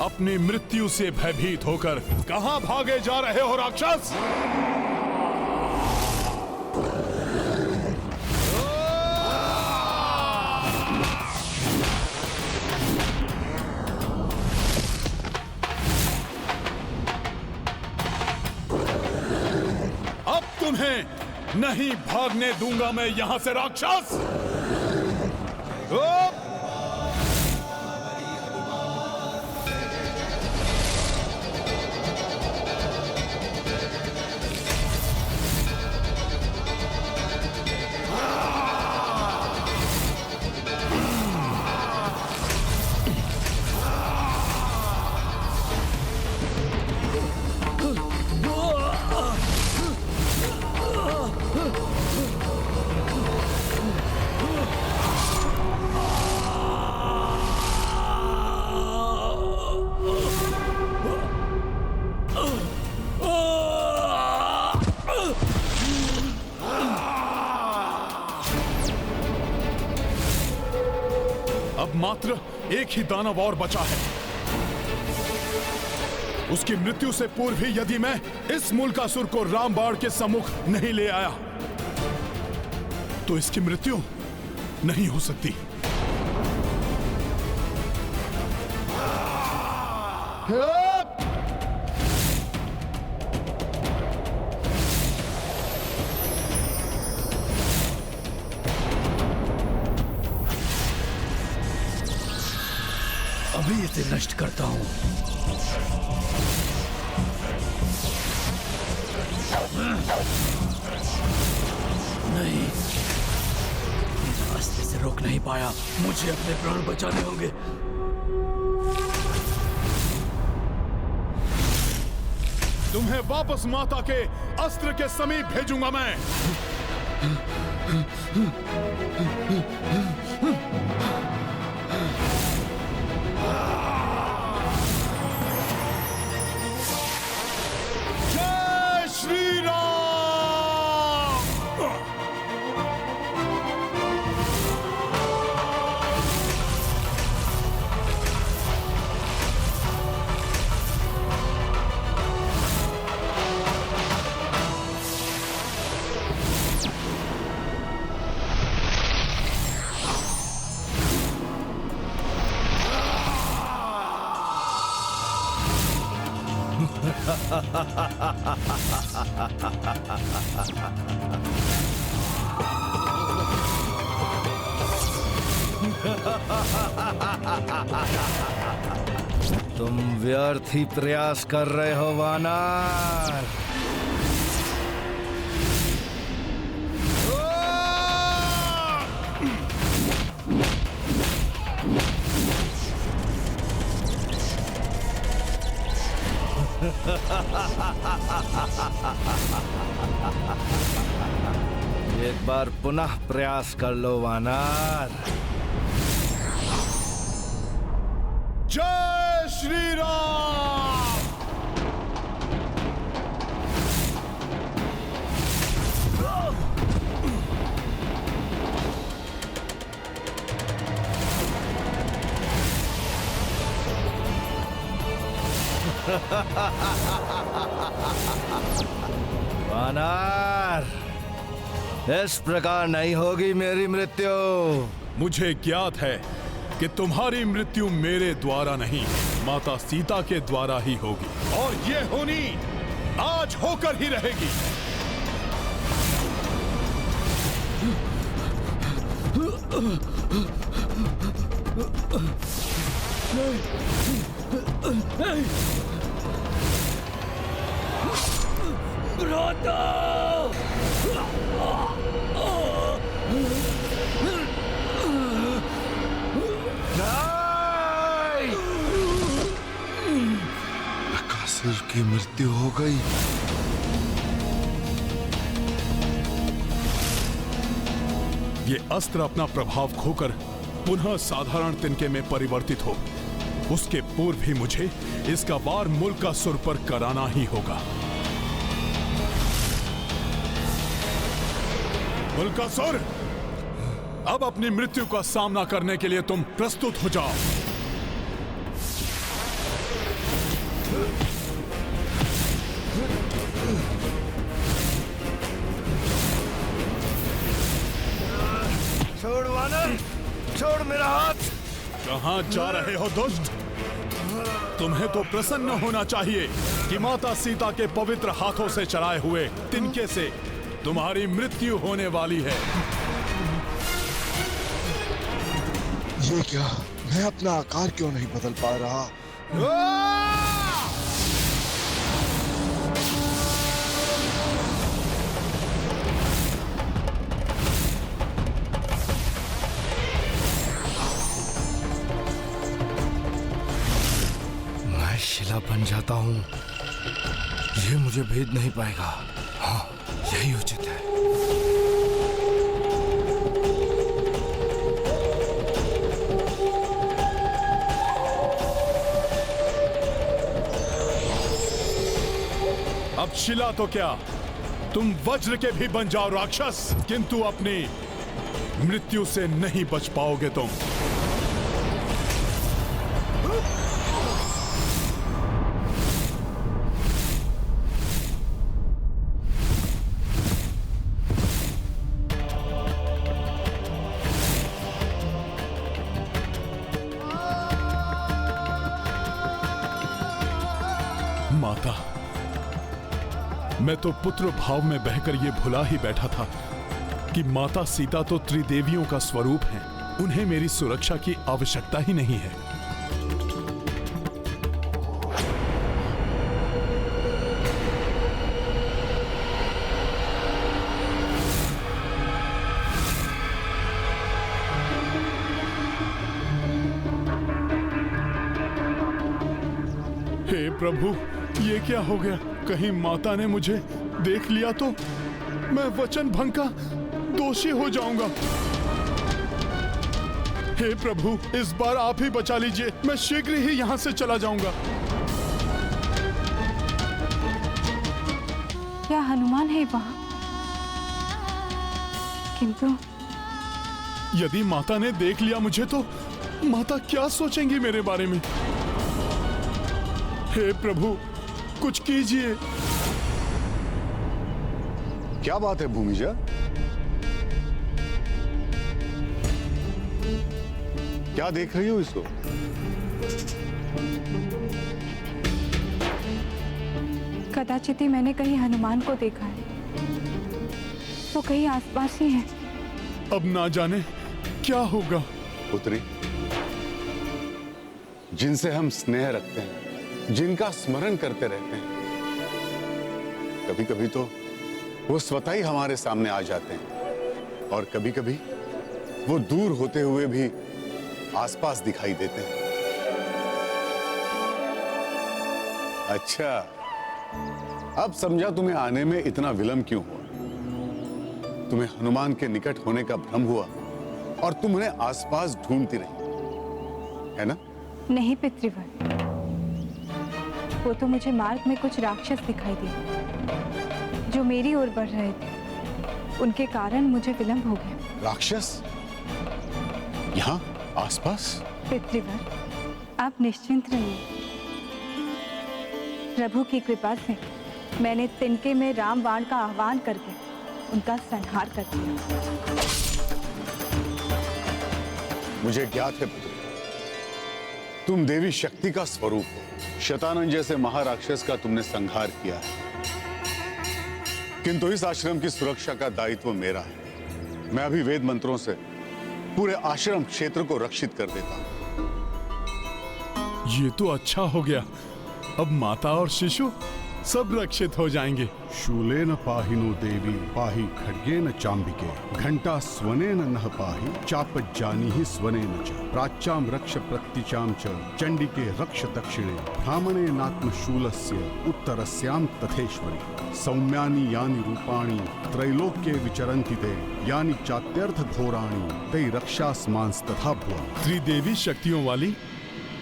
अपनी मृत्यु से भयभीत होकर कहां भागे जा रहे हो राक्षस? अब तुम्हें नहीं भागने दूंगा मैं यहां से राक्षस। अब मात्र एक ही दानव और बचा है। उसकी मृत्यु से पूर्व ही यदि मैं इस मूलकासुर को रामबाण के सम्मुख नहीं ले आया तो इसकी मृत्यु नहीं हो सकती। अभी इसे नष्ट करता हूं। नहीं, इस रास्ते से रोक नहीं पाया। मुझे अपने प्राण बचाने होंगे। तुम्हें वापस माता के अस्त्र के समीप भेजूंगा मैं। जय श्री राम। तुम व्यर्थ ही प्रयास कर रहे हो वानर। एक बार पुनः प्रयास कर लो वानर। जय श्री राम। वानर, इस प्रकार नहीं होगी मेरी मृत्यु। मुझे ज्ञात है कि तुम्हारी मृत्यु मेरे द्वारा नहीं, माता सीता के द्वारा ही होगी, और ये होनी आज होकर ही रहेगी। बकासुर की मृत्यु हो गई। ये अस्त्र अपना प्रभाव खोकर पुनः साधारण तिनके में परिवर्तित हो, उसके पूर्व ही मुझे इसका वार मूलकासुर पर कराना ही होगा। मूलकासुर, अब अपनी मृत्यु का सामना करने के लिए तुम प्रस्तुत हो जाओ। छोड़ वानर, छोड़ मेरा हाथ। कहां जा रहे हो दुष्ट? तुम्हें तो प्रसन्न होना चाहिए कि माता सीता के पवित्र हाथों से चलाए हुए तिनके से तुम्हारी मृत्यु होने वाली है। ये क्या? मैं अपना आकार क्यों नहीं बदल पा रहा? मैं शिला बन जाता हूं, ये मुझे भेद नहीं पाएगा। हाँ, यही उचित है। अब शिला तो क्या, तुम वज्र के भी बन जाओ राक्षस, किंतु अपनी मृत्यु से नहीं बच पाओगे तुम। माता, मैं तो पुत्र भाव में बहकर ये भुला ही बैठा था कि माता सीता तो त्रिदेवियों का स्वरूप हैं। उन्हें मेरी सुरक्षा की आवश्यकता ही नहीं है। हे प्रभु, ये क्या हो गया? कहीं माता ने मुझे देख लिया तो मैं वचन भंग का दोषी हो जाऊंगा। हे प्रभु, इस बार आप ही बचा लीजिए, मैं शीघ्र ही यहां से चला जाऊंगा। क्या हनुमान है वहां? किंतु यदि माता ने देख लिया मुझे तो माता क्या सोचेंगी मेरे बारे में? हे प्रभु, कुछ कीजिए। क्या बात है भूमिजा? क्या देख रही हो इसको? कदाचित ही मैंने कहीं हनुमान को देखा है, वो कहीं आसपास ही है। अब ना जाने क्या होगा। पुत्री, जिनसे हम स्नेह रखते हैं, जिनका स्मरण करते रहते हैं, कभी कभी तो वो स्वतः ही हमारे सामने आ जाते हैं और कभी कभी वो दूर होते हुए भी आसपास दिखाई देते हैं। अच्छा, अब समझा तुम्हें आने में इतना विलंब क्यों हुआ। तुम्हें हनुमान के निकट होने का भ्रम हुआ और तुम उन्हें आसपास ढूंढती रही, है ना? नहीं पितृवर, वो तो मुझे मार्ग में कुछ राक्षस दिखाई दिए जो मेरी ओर बढ़ रहे थे। उनके कारण मुझे विलंब हो गया। राक्षस यहाँ आसपास? पितृवर, आप निश्चिंत रहिए। प्रभु की कृपा से मैंने तिनके में राम बाण का आह्वान करके उनका संहार कर दिया। मुझे ज्ञात है पुत्र, तुम देवी शक्ति का स्वरूप हो। शतानन जैसे महाराक्षस का तुमने संहार किया है, किंतु इस आश्रम की सुरक्षा का दायित्व मेरा है। मैं अभी वेद मंत्रों से पूरे आश्रम क्षेत्र को रक्षित कर देता हूं। ये तो अच्छा हो गया, अब माता और शिशु सब रक्षित हो जाएंगे। शूलेन पाहिनो देवी पाहि खड्गेन चाम्बिके घंटा स्वनेन नह पाहि चापज्जानीहि स्वनेन च प्राच्याम रक्ष प्रत्यचाम च चंडिके रक्ष दक्षिणे ब्राह्मणेनात्म शूलस्य उत्तरस्याम तथेश्वरी सौम्यानि यानि रूपाणि त्रैलोक्ये विचरन्ति ते यानि चात्यर्थ घोराणि ते रक्षास्मांस्तथा भुवः। त्रिदेवी शक्तियों वाली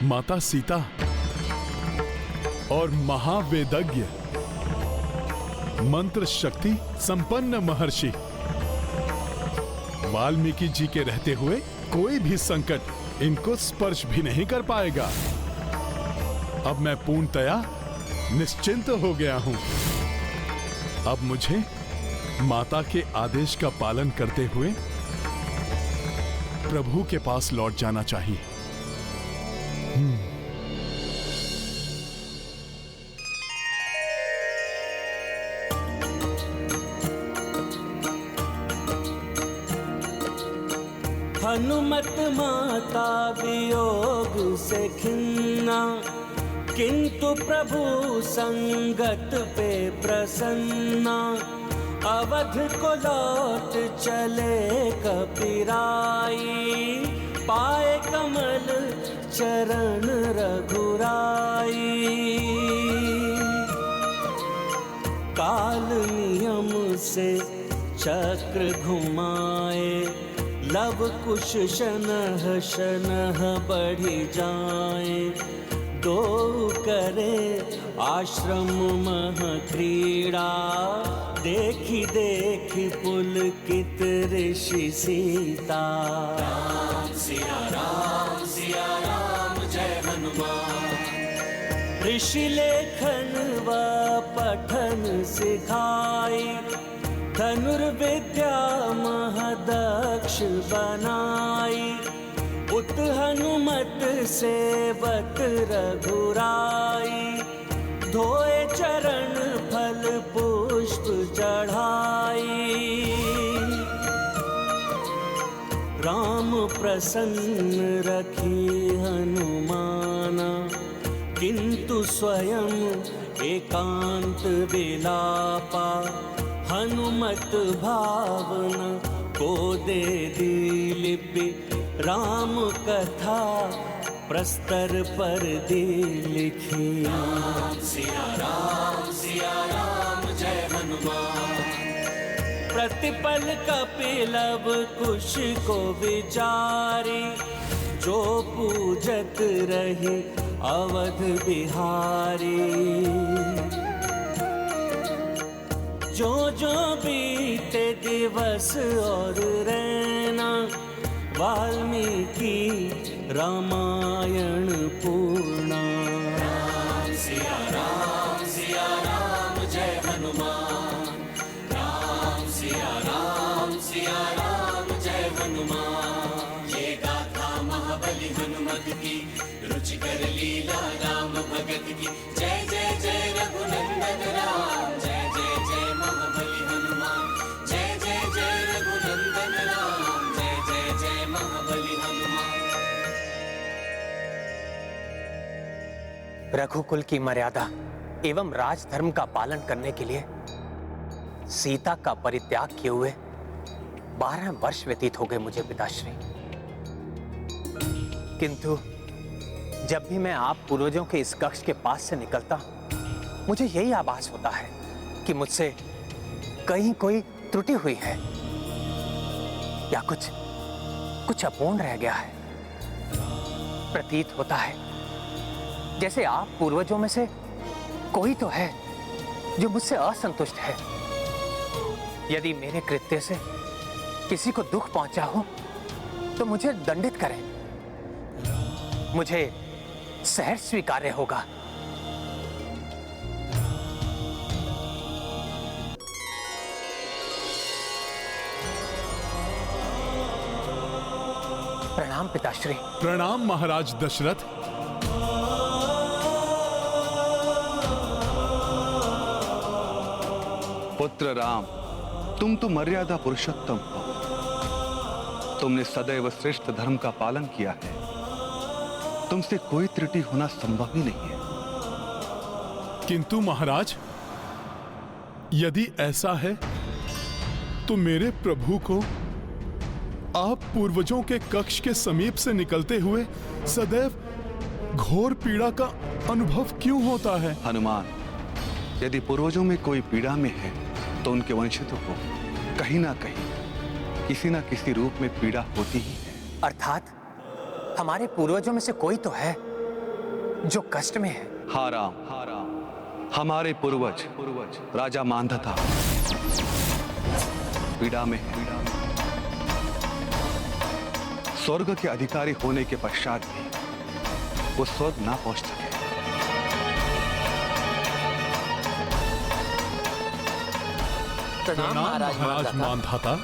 माता सीता और महावेदज्ञ मंत्र शक्ति संपन्न महर्षि वाल्मीकि जी के रहते हुए कोई भी संकट इनको स्पर्श भी नहीं कर पाएगा। अब मैं पूर्णतया निश्चिंत हो गया हूं। अब मुझे माता के आदेश का पालन करते हुए प्रभु के पास लौट जाना चाहिए। हनुमत माता वियोग से खिन्ना, किंतु प्रभु संगत पे प्रसन्ना। अवध को लौट चले कपिराई, पाए कमल चरण रघुराई। काल नियम से चक्र घुमाए, लव कुश शनह शनह बढ़ी जाए। दो करे आश्रम मह क्रीड़ा, देखी देखी पुलकित ऋषि सीता। राम सिया राम जय हनुमान। ऋषि लेखन व पठन सिखाई, धनुर्विद्या महदक्ष बनाई। उत हनुमत सेवत रघुराई, धोए चरण फल पुष्प चढ़ाई। राम प्रसन्न रखी हनुमाना, किंतु स्वयं एकांत विलापा। हनुमत भावना को दे दी लिपि, राम कथा प्रस्तर पर दी लिखी। राम सिया राम जय हनुमान। प्रतिपल कपिलव कुश को विचारी, जो पूजत रही अवध बिहारी। जो जो बीते दिवस और रैना, वाल्मीकि रामायण पूर्णा। राम सिया राम जय हनुमान। राम सिया राम जय हनुमान। ये गाथा महाबली हनुमत की, रुचिकर लीला राम भगत की। जय जय जय रघुनंदन राम, जय जय जय महाबली हनुमान। जय जय जय रघुनंदन राम, जय जय जय महाबली हनुमान। रघुकुल की मर्यादा एवं राजधर्म का पालन करने के लिए सीता का परित्याग किए हुए 12 वर्ष व्यतीत हो गए मुझे पिताश्री। किंतु जब भी मैं आप पूर्वजों के इस कक्ष के पास से निकलता हूं, मुझे यही आभास होता है कि मुझसे कहीं कोई त्रुटि हुई है या कुछ अपूर्ण रह गया है। प्रतीत होता है जैसे आप पूर्वजों में से कोई तो है जो मुझसे असंतुष्ट है। यदि मेरे कृत्य से किसी को दुख पहुंचा हो तो मुझे दंडित करें, मुझे सहर्ष स्वीकार्य होगा। प्रणाम पिताश्री। प्रणाम महाराज दशरथ। पुत्र राम, तुम तो मर्यादा पुरुषोत्तम हो। तुमने सदैव श्रेष्ठ धर्म का पालन किया है। तुमसे कोई त्रुटि होना संभव ही नहीं है। किंतु महाराज, यदि ऐसा है तो मेरे प्रभु को आप पूर्वजों के कक्ष के समीप से निकलते हुए सदैव घोर पीड़ा का अनुभव क्यों होता है? हनुमान, यदि पूर्वजों में कोई पीड़ा में है तो उनके वंशजों को कहीं ना कहीं किसी ना किसी रूप में पीड़ा होती ही है। अर्थात हमारे पूर्वजों में से कोई तो है जो कष्ट में है। हाँ राम, हमारे पूर्वज राजा मांधाता पीड़ा में है। स्वर्ग के अधिकारी होने के पश्चात भी वो स्वर्ग ना पहुंच सके। प्रणाम महाराज महाराज मानधाता।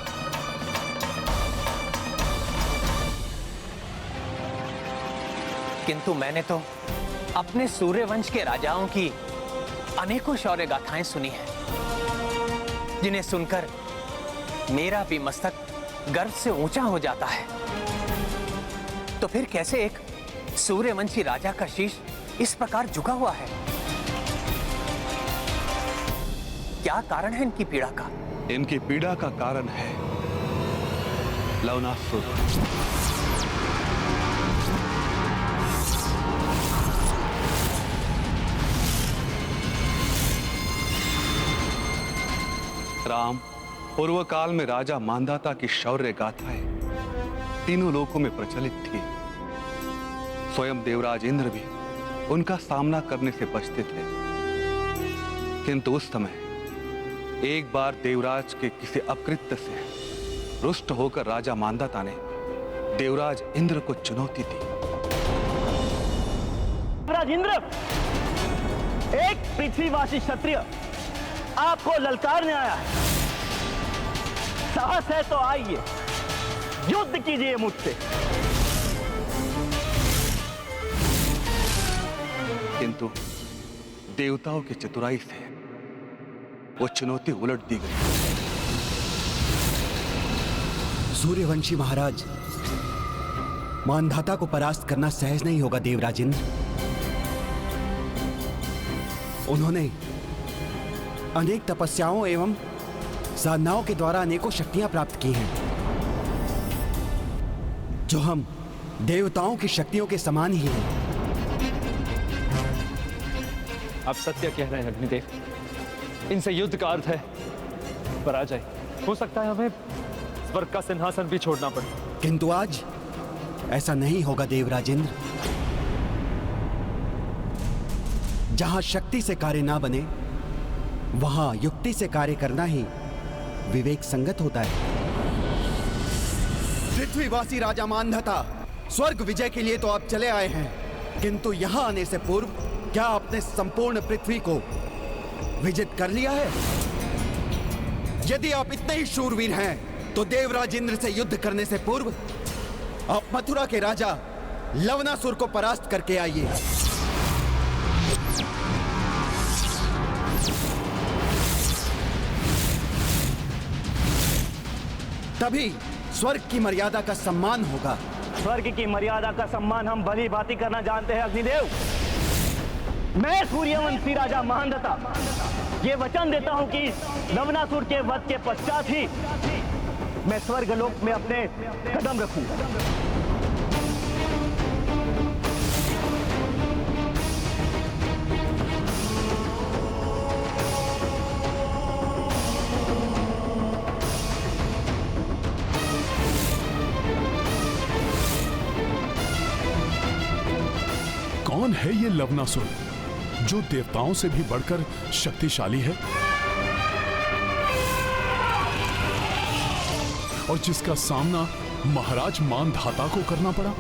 किंतु मैंने तो अपने सूर्यवंश के राजाओं की अनेकों शौर्य गाथाएं सुनी हैं, जिन्हें सुनकर मेरा भी मस्तक गर्व से ऊंचा हो जाता है। तो फिर कैसे एक सूर्यवंशी राजा का शीश इस प्रकार झुका हुआ है? क्या कारण है इनकी पीड़ा का? इनकी पीड़ा का कारण है लवनासुर। राम, पूर्व काल में राजा मांधाता की शौर्य गाथाएं तीनों लोकों में प्रचलित थी। स्वयं देवराज इंद्र भी उनका सामना करने से बचते थे। किंतु उस समय एक बार देवराज के किसी अपकृत्य से रुष्ट होकर राजा मांधाता ने देवराज इंद्र को चुनौती दी। देवराज इंद्र, एक पृथ्वीवासी क्षत्रिय आपको ललकारने आया है। साहस है तो आइए, युद्ध कीजिए मुझसे। किंतु देवताओं की चतुराई से वो चुनौती उलट दी गई। सूर्यवंशी महाराज, मानधाता को परास्त करना सहज नहीं होगा देवराज इंद्र। उन्होंने अनेक तपस्याओं एवं साधनाओं के द्वारा अनेकों शक्तियां प्राप्त की हैं, जो हम देवताओं की शक्तियों के समान ही हैं। आप सत्य कह रहे हैं अग्निदेव। इनसे युद्ध का अर्थ है पराजय। हो सकता है हमें स्वर्ग का सिंहासन भी छोड़ना पड़े। किंतु आज ऐसा नहीं होगा देवराज इंद्र। जहां शक्ति से कार्य ना बने, वहां युक्ति से कार्य करना ही विवेक संगत होता है। पृथ्वीवासी राजा मानधाता, स्वर्ग विजय के लिए तो आप चले आए हैं, किंतु यहां आने से पूर्व क्या आपने संपूर्ण पृथ्वी को विजित कर लिया है? यदि आप इतने ही शूरवीर हैं, तो देवराज इंद्र से युद्ध करने से पूर्व आप मथुरा के राजा लवनासुर को परास्त करके आइए। तभी स्वर्ग की मर्यादा का सम्मान होगा। स्वर्ग की मर्यादा का सम्मान हम भली भांति करना जानते हैं अग्निदेव। मैं सूर्यवंशी राजा मांधाता ये वचन देता हूं कि लवनासुर के वध के पश्चात ही मैं स्वर्गलोक में अपने कदम रखूंगा। कौन है ये लवनासुर जो देवताओं से भी बढ़कर शक्तिशाली है और जिसका सामना महाराज मानधाता को करना पड़ा?